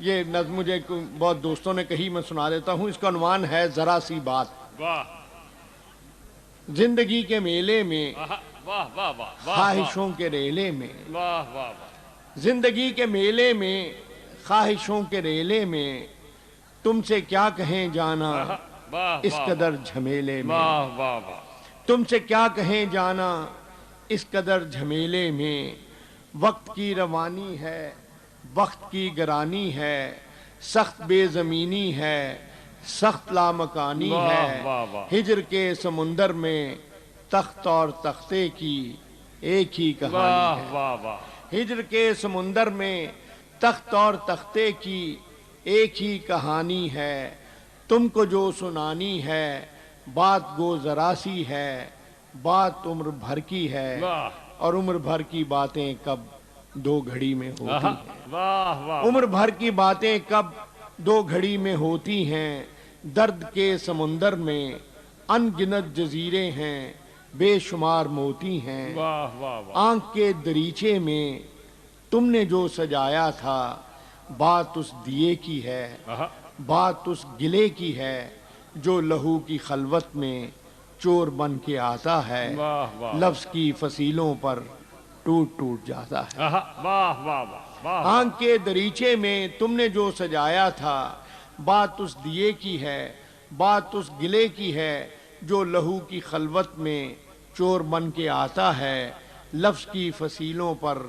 یہ نظم مجھے بہت دوستوں نے کہی، میں سنا دیتا ہوں. اس کا عنوان ہے ذرا سی بات. واہ زندگی کے میلے میں، واہ واہ واہ واہ خواہشوں کے ریلے میں. واہ واہ واہ زندگی کے میلے میں، خواہشوں کے ریلے میں، تم سے کیا کہیں جانا اس قدر جھمیلے میں. واہ واہ واہ تم سے کیا کہیں جانا اس قدر جھمیلے میں. وقت کی روانی ہے، وقت کی گرانی ہے، سخت بے زمینی ہے، سخت لامکانی ہے. واہ واہ ہجر کے سمندر میں تخت اور تختے کی ایک ہی کہانی واہ ہے. واہ واہ ہجر کے سمندر میں تخت اور تختے کی ایک ہی کہانی ہے. تم کو جو سنانی ہے بات گو ذرا سی ہے، بات عمر بھر کی ہے، واہ اور عمر بھر کی باتیں کب دو گھڑی میں ہوتی ہیں. واہ واہ عمر بھر کی باتیں کب دو گھڑی میں ہوتی ہیں. درد کے سمندر میں ان گنت جزیرے ہیں، بے شمار موتی ہیں. واہ واہ واہ آنکھ کے دریچے میں تم نے جو سجایا تھا، بات اس دیے کی ہے، بات اس گلے کی ہے جو لہو کی خلوت میں چور بن کے آتا ہے. واہ واہ لفظ کی فصیلوں پر ٹوٹ ٹوٹ جاتا ہے. واہ واہ واہ آنکھ کے دریچے میں تم نے جو سجایا تھا، بات اس دیے کی ہے، بات اس گلے کی ہے جو لہو کی خلوت میں چور بن کے آتا ہے. لفظ کی فصیلوں پر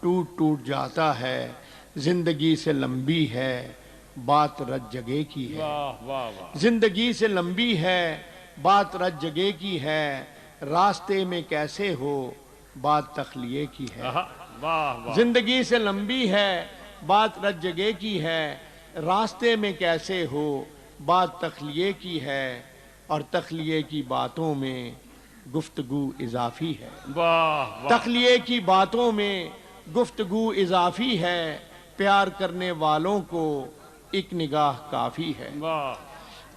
ٹوٹ ٹوٹ جاتا ہے. زندگی سے لمبی ہے بات رت جگہ کی ہے. واہ واہ واہ زندگی سے لمبی ہے بات رت جگہ کی ہے. راستے میں کیسے ہو بات تخلیے کی ہے. واہ زندگی سے لمبی ہے بات رت جگہ کی ہے. راستے میں کیسے ہو بات تخلیے کی ہے، اور تخلیے کی باتوں میں گفتگو اضافی ہے. واہ تخلیے کی باتوں میں گفتگو اضافی ہے. پیار کرنے والوں کو ایک نگاہ کافی ہے. واہ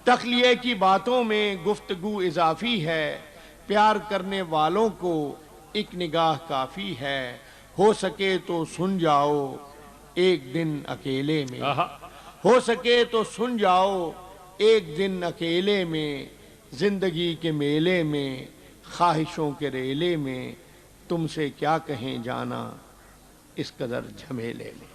تخلیے کی باتوں میں گفتگو اضافی ہے. پیار کرنے والوں کو ایک نگاہ کافی ہے. ہو سکے تو سن جاؤ ایک دن اکیلے میں، ہو سکے تو سن جاؤ ایک دن اکیلے میں. زندگی کے میلے میں، خواہشوں کے ریلے میں، تم سے کیا کہیں جانا اس قدر جھمیلے میں.